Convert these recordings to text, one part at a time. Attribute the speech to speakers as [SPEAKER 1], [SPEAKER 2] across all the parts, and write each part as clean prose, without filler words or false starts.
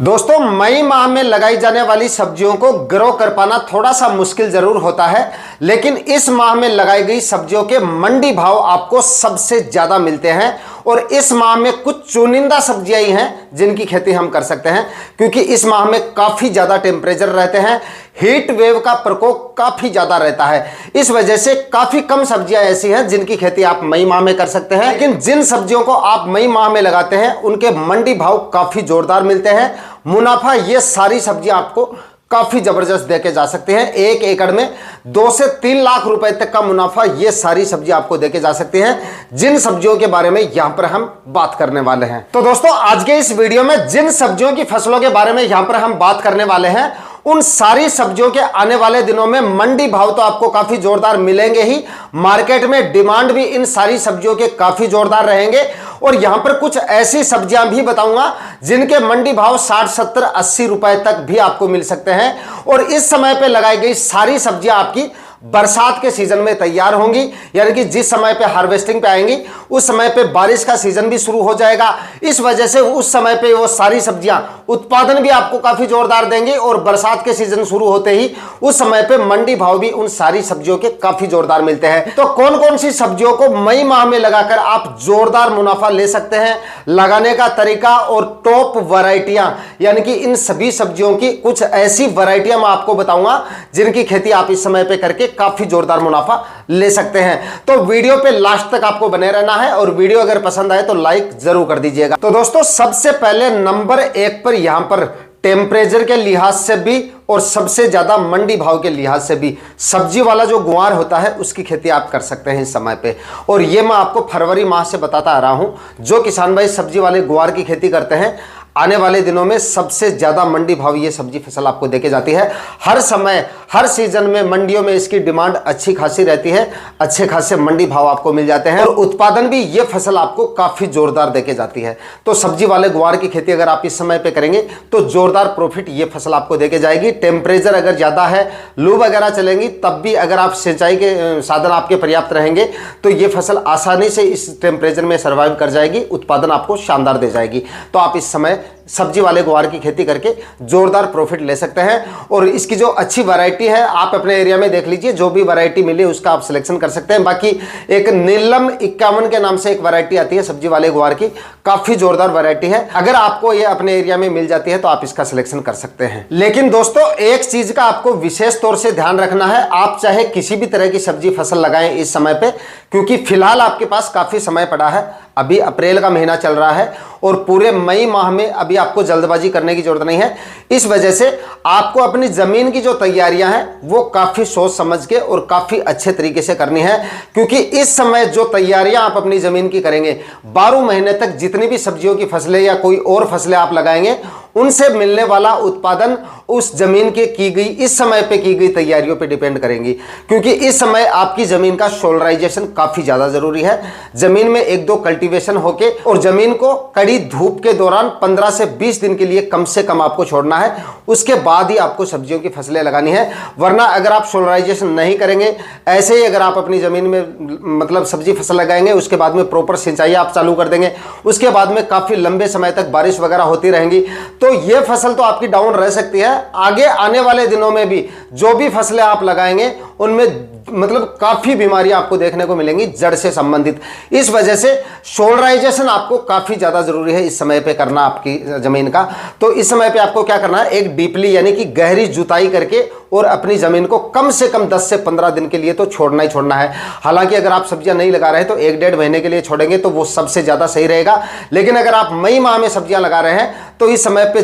[SPEAKER 1] दोस्तों, मई माह में लगाई जाने वाली सब्जियों को ग्रो कर पाना थोड़ा सा मुश्किल जरूर होता है, लेकिन इस माह में लगाई गई सब्जियों के मंडी भाव आपको सबसे ज्यादा मिलते हैं। और इस माह में कुछ चुनिंदा सब्जियां ही हैं जिनकी खेती हम कर सकते हैं, क्योंकि इस माह में काफी ज्यादा टेम्परेचर रहते हैं, हीट वेव का प्रकोप काफी ज्यादा रहता है। इस वजह से काफी कम सब्जियां ऐसी हैं जिनकी खेती आप मई माह में कर सकते हैं, लेकिन जिन सब्जियों को आप मई माह में लगाते हैं उनके मंडी भाव काफी जोरदार मिलते हैं। मुनाफा ये सारी सब्जियां आपको काफी जबरदस्त देके जा सकते हैं। 1 एकड़ में 2 से 3 लाख रुपए तक का मुनाफा ये सारी सब्जियां आपको देके जा सकती हैं, जिन सब्जियों के बारे में यहां पर हम बात करने वाले हैं। तो दोस्तों, आज के इस वीडियो में जिन सब्जियों की फसलों के बारे में यहां पर हम बात करने वाले हैं, उन सारी सब्जियों के आने वाले दिनों में मंडी भाव तो आपको काफी जोरदार मिलेंगे ही, मार्केट में डिमांड भी इन सारी सब्जियों के काफी जोरदार रहेंगे। और यहां पर कुछ ऐसी सब्जियां भी बताऊंगा जिनके मंडी भाव 60, 70, 80 रुपए तक भी आपको मिल सकते हैं। और इस समय पे लगाई गई सारी सब्जियां आपकी बरसात के सीजन में तैयार होंगी, यानी कि जिस समय पे हार्वेस्टिंग पे आएंगी उस समय पे बारिश का सीजन भी शुरू हो जाएगा। इस वजह से उस समय पे वो सारी सब्जियां उत्पादन भी आपको काफी जोरदार देंगे, और बरसात के सीजन शुरू होते ही उस समय पे मंडी भाव भी उन सारी सब्जियों के काफी जोरदार मिलते हैं। तो कौन कौन सी सब्जियों को मई माह में लगाकर आप जोरदार मुनाफा ले सकते हैं, लगाने का तरीका और टॉप वैरायटियां, यानी कि इन सभी सब्जियों की कुछ ऐसी वैरायटियां मैं आपको बताऊंगा जिनकी खेती आप इस समय पे करके काफी जोरदार मुनाफा ले सकते हैं। तो वीडियो पे लास्ट तक आपको बने रहना है, और वीडियो अगर पसंद आए तो लाइक जरूर कर दीजिएगा। तो दोस्तों, सबसे पहले नंबर 1 पर यहां पर टेम्परेचर के लिहाज से भी और सबसे ज्यादा मंडी भाव के लिहाज से भी सब्जी वाला जो गुआर होता है उसकी खेती आप कर सकते हैं इस समय पे। और ये मैं आपको फरवरी माह से बताता आ रहा हूं। जो किसान भाई सब्जी वाले गुआर की खेती करते हैं, आने वाले दिनों में सबसे ज्यादा मंडी भाव ये सब्जी फसल आपको देके जाती है। हर समय हर सीजन में मंडियों में इसकी डिमांड अच्छी खासी रहती है, अच्छे खासे मंडी भाव आपको मिल जाते हैं, और उत्पादन भी ये फसल आपको काफी जोरदार देके जाती है। तो सब्जी वाले गुआर की खेती अगर आप इस समय पे करेंगे तो जोरदार प्रॉफिट ये फसल आपको देके जाएगी। टेम्परेचर अगर ज्यादा है, लू वगैरह चलेंगी, तब भी अगर आप सिंचाई के साधन आपके पर्याप्त रहेंगे तो ये फसल आसानी से इस टेम्परेचर में सर्वाइव कर जाएगी, उत्पादन आपको शानदार दे जाएगी। तो आप इस समय सब्जी वाले गुआर की खेती करके जोरदार प्रॉफिट ले सकते हैं। और इसकी जो अच्छी वैरायटी है आप अपने एरिया में देख लीजिए, जो भी वैरायटी मिले उसका आप सिलेक्शन कर सकते हैं। बाकी एक नीलम 51 के नाम से एक वैरायटी आती है सब्जी वाले गुआर की, काफी जोरदार वैरायटी है। अगर आपको ये अपने एरिया में मिल जाती है तो आप इसका सिलेक्शन कर सकते हैं। लेकिन दोस्तों, एक चीज का आपको विशेष तौर से ध्यान रखना है, आप चाहे किसी भी तरह की सब्जी फसल लगाएं इस समय पे, क्योंकि फिलहाल आपके पास काफी समय पड़ा है। अभी अप्रैल का महीना चल रहा है और पूरे मई माह में अभी आपको जल्दबाजी करने की जरूरत नहीं है। इस वजह से आपको अपनी जमीन की जो तैयारियां हैं वो काफी सोच समझ के और काफी अच्छे तरीके से करनी है, क्योंकि इस समय जो तैयारियां आप अपनी जमीन की करेंगे, 12 महीने तक जितनी भी सब्जियों की फसलें या कोई और फसलें आप लगाएंगे, उनसे मिलने वाला उत्पादन उस जमीन के की गई इस समय पे की गई तैयारियों पे डिपेंड करेंगी। क्योंकि इस समय आपकी जमीन का सोलराइजेशन काफी ज्यादा जरूरी है। जमीन में 1-2 कल्टीवेशन होके और जमीन को कड़ी धूप के दौरान 15 से 20 दिन के लिए कम से कम आपको छोड़ना है, उसके बाद ही आपको सब्जियों की फसलें लगानी है। वरना अगर आप सोलराइजेशन नहीं करेंगे, ऐसे ही अगर आप अपनी जमीन में मतलब सब्जी फसल लगाएंगे, उसके बाद में प्रॉपर सिंचाई आप चालू कर देंगे, उसके बाद में काफी लंबे समय तक बारिश वगैरह होती रहेंगी, तो ये फसल तो आपकी डाउन रह सकती है। आगे आने वाले दिनों में भी जो भी फसलें आप लगाएंगे उनमें मतलब काफी बीमारियां आपको देखने को मिलेंगी जड़ से संबंधित। इस वजह से सोलराइजेशन आपको काफी ज्यादा जरूरी है इस समय पे करना आपकी जमीन का। तो इस समय पे आपको क्या करना है, एक डीपली यानी कि गहरी जुताई करके और अपनी जमीन को कम से कम 10 से 15 दिन के लिए तो छोड़ना ही छोड़ना है। हालांकि अगर आप सब्जियां नहीं लगा रहे तो 1-1.5 महीने के लिए छोड़ेंगे तो वो सबसे ज्यादा सही रहेगा। लेकिन अगर आप मई माह में सब्जियां लगा रहे हैं तो इस समय पे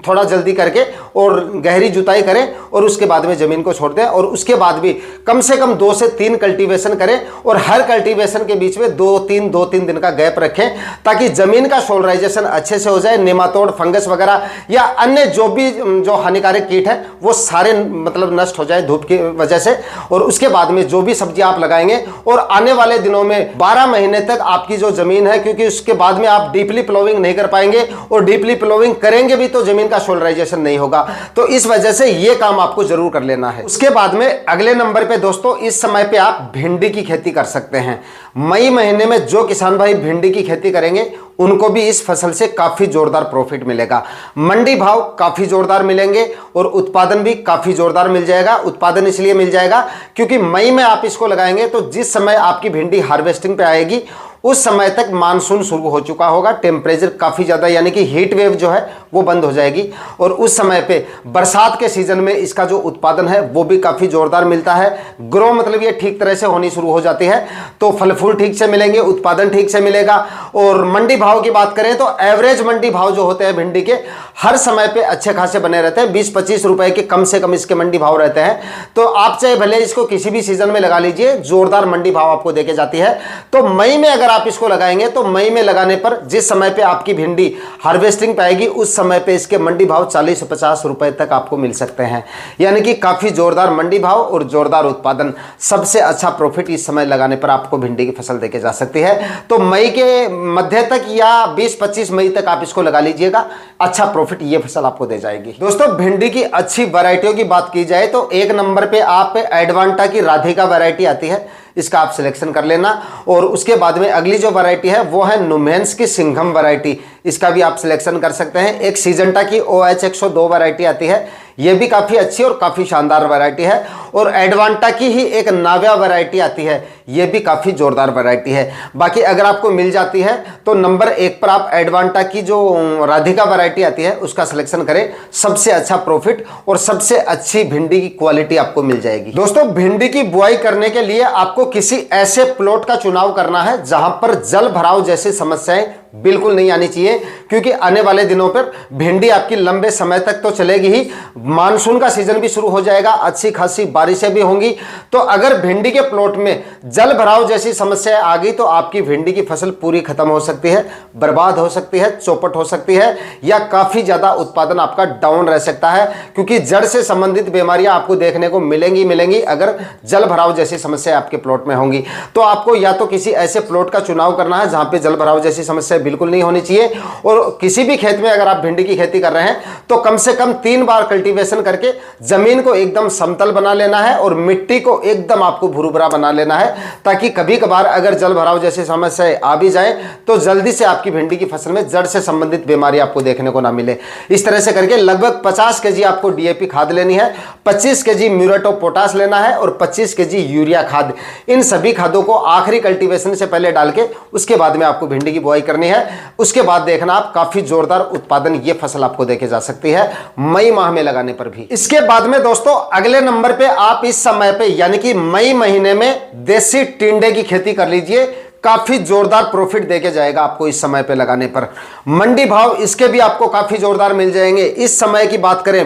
[SPEAKER 1] थोड़ा जल्दी करके और गहरी जुताई करें और उसके बाद में जमीन को छोड़ दें, और उसके बाद भी कम से कम 2 से 3 कल्टीवेशन करें, और हर कल्टीवेशन के बीच में 2-3 दिन का गैप रखें, ताकि जमीन का सोलराइजेशन अच्छे से हो जाए। नेमाटोड, फंगस वगैरह या अन्य जो हानिकारक कीट है वो सारे मतलब नष्ट हो जाए धूप की वजह से। और उसके बाद में जो भी सब्जी आप लगाएंगे, और आने वाले दिनों में 12 महीने तक आपकी जो जमीन है, क्योंकि उसके बाद में आप डीपली प्लोविंग नहीं कर पाएंगे, और डीपली प्लोविंग करेंगे भी तो जमीन का सोलराइजेशन नहीं होगा। तो इस वजह से ये काम आपको जरूर कर लेना है। उसके बाद में अगले नंबर पे दोस्तों इस समय पे आप भिंडी की खेती कर सकते हैं। मई महीने में जो किसान भाई भिंडी की खेती करेंगे उनको भी इस फसल से काफी जोरदार प्रॉफिट मिलेगा। मंडी भाव काफी जोरदार मिलेंगे और उत्पादन भी काफी जोरदार मिल जाएगा। उत्पादन इसलिए मिल जाएगा क्योंकि मई में आप इसको लगाएंगे तो जिस समय आपकी भिंडी हार्वेस्टिंग पे आएगी उस समय तक मानसून शुरू हो चुका होगा, टेम्परेचर काफ़ी ज़्यादा यानी कि हीट वेव जो है वो बंद हो जाएगी और उस समय पे बरसात के सीजन में इसका जो उत्पादन है वो भी काफ़ी ज़ोरदार मिलता है। ग्रो मतलब ये ठीक तरह से होनी शुरू हो जाती है, तो फल फूल ठीक से मिलेंगे, उत्पादन ठीक से मिलेगा। और मंडी भाव की बात करें तो एवरेज मंडी भाव जो होते हैं भिंडी के हर समय पे अच्छे खासे बने रहते हैं, 20-25 रुपए के कम से कम इसके मंडी भाव रहते हैं। तो आप चाहे भले इसको किसी भी सीजन में लगा लीजिए, जोरदार मंडी भाव आपको देके जाती है। तो मई में अगर आप इसको लगाएंगे तो मई में लगाने पर जिस समय पे आपकी भिंडी हार्वेस्टिंग पाएगी उस समय पे इसके मंडी भाव 40 से 50 रुपए तक आपको मिल सकते हैं, यानी कि काफी जोरदार मंडी भाव और जोरदार उत्पादन। सबसे अच्छा प्रॉफिट इस समय लगाने पर आपको भिंडी की फसल देके जा सकती है। तो मई के मध्य तक या 20-25 मई तक आप इसको लगा लीजिएगा, अच्छा प्रॉफिट ये फसल आपको दे जाएगी। दोस्तों भिंडी की अच्छी वैरायटियों की बात की जाए तो एक नंबर पे आप एडवांटा की राधिका वैरायटी आती है, इसका आप सिलेक्शन कर लेना। और उसके बाद में अगली जो वैरायटी है वो है नुमेंस की सिंघम वैरायटी, इसका भी आप सिलेक्शन कर सकते हैं। एक सीजंटा की OH 102 वैरायटी आती है, ये भी काफ़ी अच्छी और काफ़ी शानदार वैरायटी है। और एडवांटा की ही एक नाव्या वैरायटी आती है, ये भी काफ़ी जोरदार वैरायटी है। बाकी अगर आपको मिल जाती है तो नंबर 1 पर आप एडवांटा की जो राधिका वैरायटी आती है उसका सिलेक्शन करें, सबसे अच्छा प्रॉफिट और सबसे अच्छी भिंडी की क्वालिटी आपको मिल जाएगी। दोस्तों भिंडी की बुआई करने के लिए आपको किसी ऐसे प्लॉट का चुनाव करना है जहां पर जल भराव जैसी समस्याएं बिल्कुल नहीं आनी चाहिए, क्योंकि आने वाले दिनों पर भिंडी आपकी लंबे समय तक तो चलेगी ही, मानसून का सीजन भी शुरू हो जाएगा, अच्छी खासी बारिशें भी होंगी। तो अगर भिंडी के प्लॉट में जल भराव जैसी समस्या आ गई तो आपकी भिंडी की फसल पूरी खत्म हो सकती है, बर्बाद हो सकती है, चौपट हो सकती है, या काफी ज्यादा उत्पादन आपका डाउन रह सकता है, क्योंकि जड़ से संबंधित बीमारियां आपको देखने को मिलेंगी अगर जल भराव जैसी समस्या आपके प्लॉट में होंगी। तो आपको या तो किसी ऐसे प्लॉट का चुनाव करना है जहां पे जल भराव जैसी समस्या बिल्कुल नहीं होनी चाहिए। और किसी भी खेत में अगर आप भिंडी की खेती कर रहे हैं तो कम से कम 3 बार कल्टीवेशन करके जमीन को एकदम समतल बना लेना है और मिट्टी को एकदम आपको भुरभुरा बना लेना है, ताकि कभी कभार अगर जल भराव जैसी समस्या आ भी जाए तो जल्दी से आपकी भिंडी की फसल में जड़ से संबंधित बीमारी आपको देखने को ना मिले। इस तरह से करके लगभग 50 केजी आपको DAP खाद लेनी है, 25 केजी म्यूरेट ऑफ पोटाश लेना है और 25 केजी यूरिया खाद। इन सभी खादों को आखिरी कल्टीवेशन से पहले डाल के उसके बाद में आपको भिंडी की बुआई करनी है। उसके बाद देखना आप काफी जोरदार उत्पादन ये फसल आपको देके जा सकती है मई माह में लगाने पर भी। इसके बाद में दोस्तों अगले नंबर पे आप इस समय पे यानी कि मई महीने में देसी टिंडे की खेती कर लीजिए, काफी जोरदार प्रॉफिट देके जाएगा आपको इस समय पे लगाने पर। मंडी भाव इसके भी आपको काफी जोरदार मिल जाएंगे। इस समय की बात करें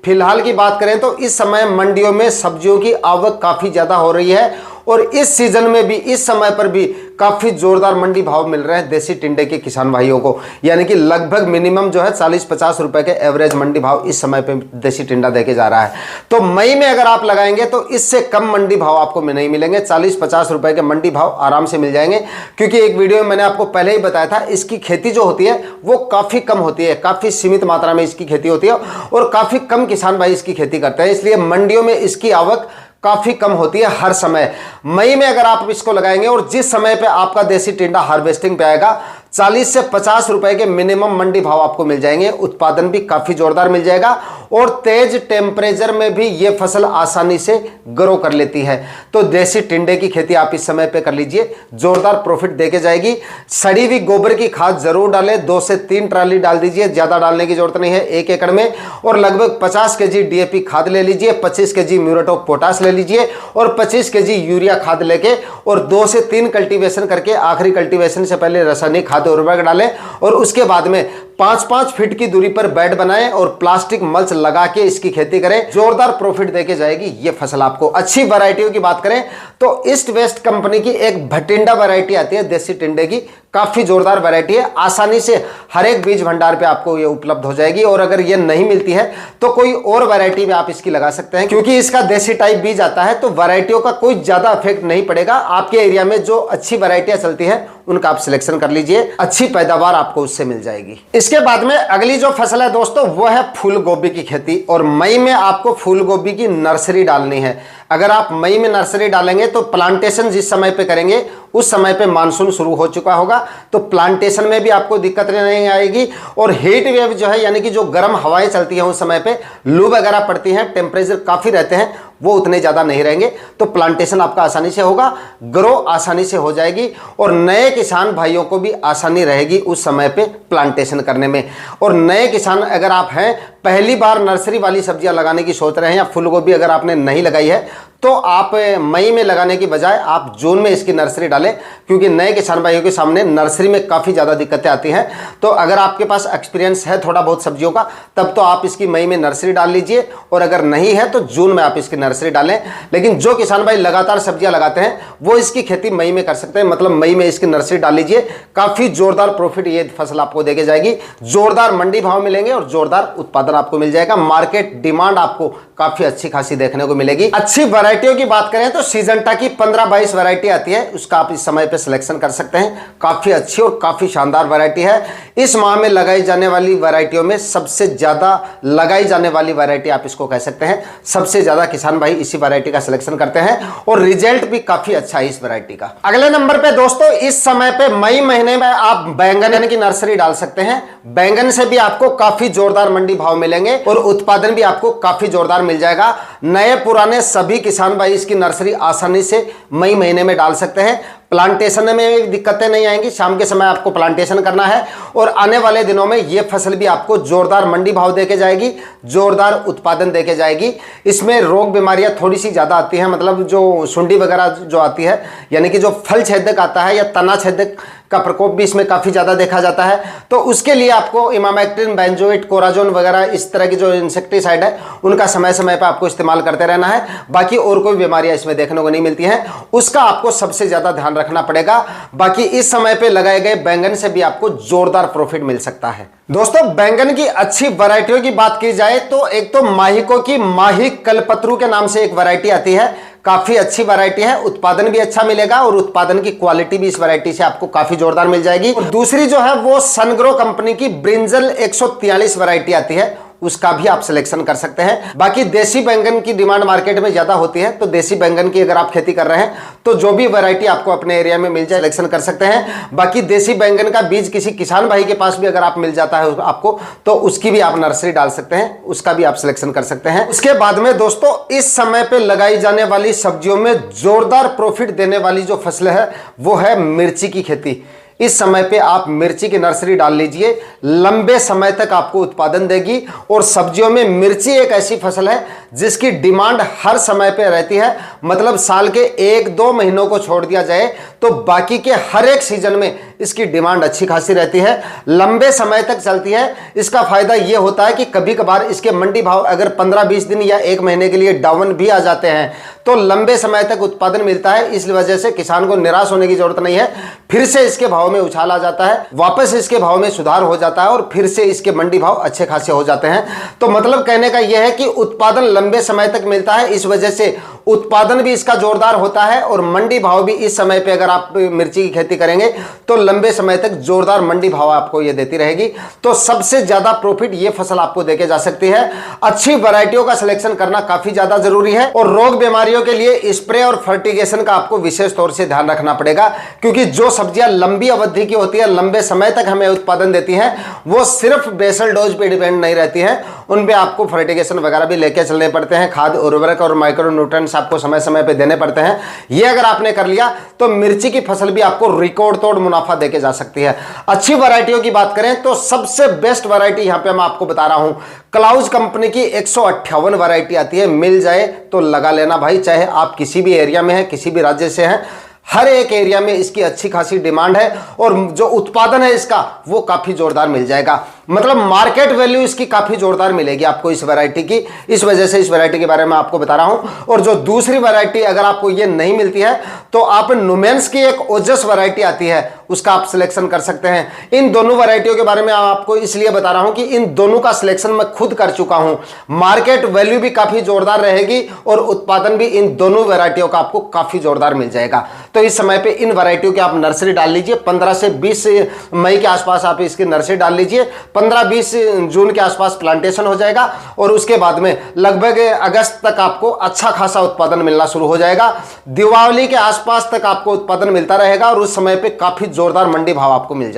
[SPEAKER 1] फिलहाल की बात करें तो इस समय मंडियों में सब्जियों की आवक काफी ज्यादा हो रही है और इस सीजन में भी इस समय पर भी काफी जोरदार मंडी भाव मिल रहे हैं देसी टिंडे के किसान भाइयों को, यानी कि लगभग मिनिमम जो है 40-50 रुपए के एवरेज मंडी भाव इस समय पे देसी टिंडा देके जा रहा है। तो मई में अगर आप लगाएंगे तो इससे कम मंडी भाव आपको नहीं मिलेंगे, 40-50 रुपए के मंडी भाव आराम से मिल जाएंगे। क्योंकि एक वीडियो में मैंने आपको पहले ही बताया था इसकी खेती जो होती है वो काफी कम होती है, काफी सीमित मात्रा में इसकी खेती होती है और काफी कम किसान भाई इसकी खेती करते हैं, इसलिए मंडियों में इसकी आवक काफी कम होती है हर समय। मई में अगर आप इसको लगाएंगे और जिस समय पे आपका देसी टिंडा हार्वेस्टिंग पे आएगा 40 से 50 रुपए के मिनिमम मंडी भाव आपको मिल जाएंगे, उत्पादन भी काफी जोरदार मिल जाएगा और तेज टेम्परेचर में भी ये फसल आसानी से ग्रो कर लेती है। तो देसी टिंडे की खेती आप इस समय पे कर लीजिए, जोरदार प्रॉफिट देके जाएगी। सड़ी हुई गोबर की खाद जरूर डालें, 2 से 3 ट्राली डाल दीजिए, ज्यादा डालने की जरूरत नहीं है 1 एकड़ में। और लगभग 50 केजी DAP खाद ले लीजिए, 25 केजी म्यूरेट ऑफ पोटाश ले लीजिए और 25 केजी यूरिया खाद लेके और 2 से 3 कल्टीवेशन करके आखिरी कल्टीवेशन से पहले रासायनिक खाद उर्वरक डालें और उसके बाद में 5-5 फीट की दूरी पर बेड बनाएं और प्लास्टिक मल्च लगा के इसकी खेती करें, जोरदार प्रॉफिट देके जाएगी ये फसल आपको। अच्छी वैरायटियों की बात करें तो ईस्ट वेस्ट कंपनी की एक भटिंडा वैरायटी आती है देसी टिंडे की, काफी जोरदार वैरायटी है, आसानी से हर एक बीज भंडार पे आपको ये उपलब्ध हो जाएगी। और अगर ये नहीं मिलती है तो कोई और वैरायटी भी आप इसकी लगा सकते हैं, क्योंकि इसका देसी टाइप बीज आता है तो वैरायटियों का कोई ज्यादा इफेक्ट नहीं पड़ेगा। आपके एरिया में जो अच्छी वैरायटियां चलती हैं उनका आप सिलेक्शन कर लीजिए, अच्छी पैदावार आपको उससे मिल जाएगी। इसके बाद में अगली जो फसल है दोस्तों वो है फूल गोभी की खेती। और मई में आपको फूल गोभी की नर्सरी डालनी है। अगर आप मई में नर्सरी डालेंगे तो प्लांटेशन जिस समय पे करेंगे उस समय पे मानसून शुरू हो चुका होगा, तो प्लांटेशन में भी आपको दिक्कत नहीं आएगी। और हीट वेव जो है, यानी कि जो गर्म हवाएं चलती हैं उस समय पे लू वगैरह पड़ती हैं, टेम्परेचर काफ़ी रहते हैं, वो उतने ज़्यादा नहीं रहेंगे। तो प्लांटेशन आपका आसानी से होगा, ग्रो आसानी से हो जाएगी और नए किसान भाइयों को भी आसानी रहेगी उस समय पे प्लांटेशन करने में। और नए किसान अगर आप हैं, पहली बार नर्सरी वाली सब्जियां लगाने की सोच रहे हैं या फूल गोभी अगर आपने नहीं लगाई है, तो आप मई में लगाने की बजाय आप जून में इसकी नर्सरी डालें, क्योंकि नए किसान भाइयों के सामने नर्सरी में काफ़ी ज़्यादा दिक्कतें आती हैं। तो अगर आपके पास एक्सपीरियंस है थोड़ा बहुत सब्जियों का, तब तो आप इसकी मई में नर्सरी डाल लीजिए, और अगर नहीं है तो जून में आप इसकी नर्सरी डालें। लेकिन जो किसान भाई लगातार सब्जियां लगाते हैं वो इसकी खेती मई में कर सकते हैं, मतलब मई में इसकी नर्सरी डाल लीजिए। काफ़ी जोरदार प्रॉफिट ये फसल आपको देके जाएगी, जोरदार मंडी भाव मिलेंगे और जोरदार उत्पादन आपको मिल जाएगा। मार्केट डिमांड आपको काफ़ी अच्छी खासी देखने को मिलेगी। अच्छी वैरायटियों की बात करें तो सीजंटा की 15-22 वैरायटी आती है, उसका आप इस समय पे सिलेक्शन कर सकते हैं। काफी अच्छी और काफी शानदार वैरायटी है। इस माह में लगाई जाने वाली वैरायटियों में सबसे ज्यादा लगाई जाने वाली वैरायटी आप इसको कह सकते हैं। सबसे ज्यादा किसान भाई इसी वैरायटी का सिलेक्शन करते हैं और रिजल्ट भी काफी अच्छा है इस वैरायटी का। अगले नंबर पे दोस्तों, इस समय पे मई महीने में आप बैंगन की नर्सरी डाल सकते हैं। बैंगन से भी आपको काफी जोरदार मंडी भाव मिलेंगे और उत्पादन भी आपको काफी जोरदार मिल जाएगा। नए पुराने सभी किसान भाई इसकी नर्सरी आसानी से मई महीने में डाल सकते हैं। प्लांटेशन में भी दिक्कतें नहीं आएंगी, शाम के समय आपको प्लांटेशन करना है और आने वाले दिनों में ये फसल भी आपको जोरदार मंडी भाव देके जाएगी, जोरदार उत्पादन देके जाएगी। इसमें रोग बीमारियां थोड़ी सी ज़्यादा आती हैं, मतलब जो सुंडी वगैरह जो आती है, यानी कि जो फल छेदक आता है या तना छेदक का प्रकोप भी इसमें काफ़ी ज़्यादा देखा जाता है। तो उसके लिए आपको इमामेक्टिन, बेंजोइट, कोराजोन वगैरह इस तरह की जो इंसेक्टिसाइड है उनका समय समय पर आपको इस्तेमाल करते रहना है। बाकी और कोई बीमारियां इसमें देखने को नहीं मिलती हैं, उसका आपको सबसे ज़्यादा ध्यान रखना पड़ेगा। बाकी इस समय पे लगाए गए बैंगन से भी आपको जोरदार प्रॉफिट मिल सकता है। दोस्तों, बैंगन की अच्छी वैरायटियों की बात की जाए तो एक तो माहिको की माही कल्पत्रु के नाम से एक वैरायटी आती है, काफी अच्छी वैरायटी है, उत्पादन भी अच्छा मिलेगा और उत्पादन की क्वालिटी भी इस वैरायटी से आपको काफी जोरदार मिल जाएगी। और दूसरी जो है वो सनग्रो कंपनी की ब्रिंजल 143 वैरायटी आती है, उसका भी आप सिलेक्शन कर सकते हैं। बाकी देसी बैंगन की डिमांड मार्केट में ज्यादा होती है, तो देसी बैंगन की अगर आप खेती कर रहे हैं तो जो भी वैरायटी आपको अपने एरिया में मिल जाए सिलेक्शन कर सकते हैं। बाकी देसी बैंगन का बीज किसी किसान भाई के पास भी अगर आप मिल जाता है आपको, तो उसकी भी आप नर्सरी डाल सकते हैं, उसका भी आप सिलेक्शन कर सकते हैं। उसके बाद में दोस्तों, इस समय पे लगाई जाने वाली सब्जियों में जोरदार प्रॉफिट देने वाली जो फसल है वो है मिर्ची की खेती। इस समय पे आप मिर्ची की नर्सरी डाल लीजिए, लंबे समय तक आपको उत्पादन देगी। और सब्जियों में मिर्ची एक ऐसी फसल है जिसकी डिमांड हर समय पे रहती है, मतलब साल के 1-2 महीनों को छोड़ दिया जाए तो बाकी के हर एक सीजन में इसकी डिमांड अच्छी खासी रहती है, लंबे समय तक चलती है। इसका फायदा यह होता है कि कभी कभार इसके मंडी भाव अगर 15-20 दिन या 1 महीने के लिए डाउन भी आ जाते हैं तो लंबे समय तक उत्पादन मिलता है। इस वजह से किसान को निराश होने की जरूरत नहीं है, फिर से इसके भाव में उछाल आ जाता है, वापस इसके भाव में सुधार हो जाता है और फिर से इसके मंडी भाव अच्छे खासे हो जाते हैं। तो मतलब कहने का यह है कि उत्पादन लंबे समय तक मिलता है, इस वजह से उत्पादन भी इसका जोरदार होता है और मंडी भाव भी इस समय पे अगर आप मिर्ची की खेती करेंगे तो लंबे समय तक जोरदार मंडी भाव आपको ये देती रहेगी। तो सबसे ज्यादा प्रॉफिट ये फसल आपको देके जा सकती है। अच्छी वैरायटियों का सिलेक्शन करना काफी ज्यादा जरूरी है और रोग बीमारियों के लिए स्प्रे और फर्टिगेशन का आपको विशेष तौर से ध्यान रखना पड़ेगा, क्योंकि जो सब्जियां लंबी अवधि की होती है, लंबे समय तक हमें उत्पादन देती हैं, वो सिर्फ बेसल डोज पे डिपेंड नहीं रहती है, उन पे आपको फर्टिगेशन वगैरह भी लेके चलने पड़ते हैं, खाद उर्वरक और माइक्रो न्यूट्रिएंट्स आपको समय समय पे देने पड़ते हैं। ये अगर आपने कर लिया तो मिर्ची की फसल भी आपको रिकॉर्ड तोड़ मुनाफा देके जा सकती है। अच्छी वैरायटियों की बात करें तो सबसे बेस्ट वैरायटी यहां पे मैं आपको बता रहा हूं, क्लाउज कंपनी की 158 वैरायटी आती है, मिल जाए तो लगा लेना भाई, चाहे आप किसी भी एरिया में हैं, किसी भी राज्य से हैं, हर एक एरिया में इसकी अच्छी खासी डिमांड है और जो उत्पादन है इसका वो काफी जोरदार मिल जाएगा। मतलब मार्केट वैल्यू इसकी काफी जोरदार मिलेगी आपको इस वैरायटी की। इस वजह से इस वैरायटी के बारे में आपको बता रहा हूं। और जो दूसरी वैरायटी अगर आपको ये नहीं मिलती है तो आप नुमेंस की एक ओजस वैरायटी आती है, उसका आप सिलेक्शन कर सकते हैं। इन दोनों वैरायटियों के बारे में आपको इसलिए बता रहा हूं कि इन दोनों का सिलेक्शन मैं खुद कर चुका हूं। मार्केट वैल्यू भी काफी जोरदार रहेगी और उत्पादन भी इन दोनों वैरायटियों का आपको काफी जोरदार मिल जाएगा। तो इस समय पे इन वैरायटियों की आप नर्सरी डाल लीजिए। 15 से 20 मई के आसपास आप इसकी नर्सरी डाल लीजिए। 15-20 जून के आसपास प्लांटेशन हो जाएगा और उसके बाद में लगभग अगस्त तक आपको अच्छा खासा उत्पादन मिलना शुरू हो जाएगा। दिवाली के आसपास तक आपको उत्पादन मिलता रहेगा और उस समय पे काफी जोरदार मंडी भाव आपको मिल जाएगा।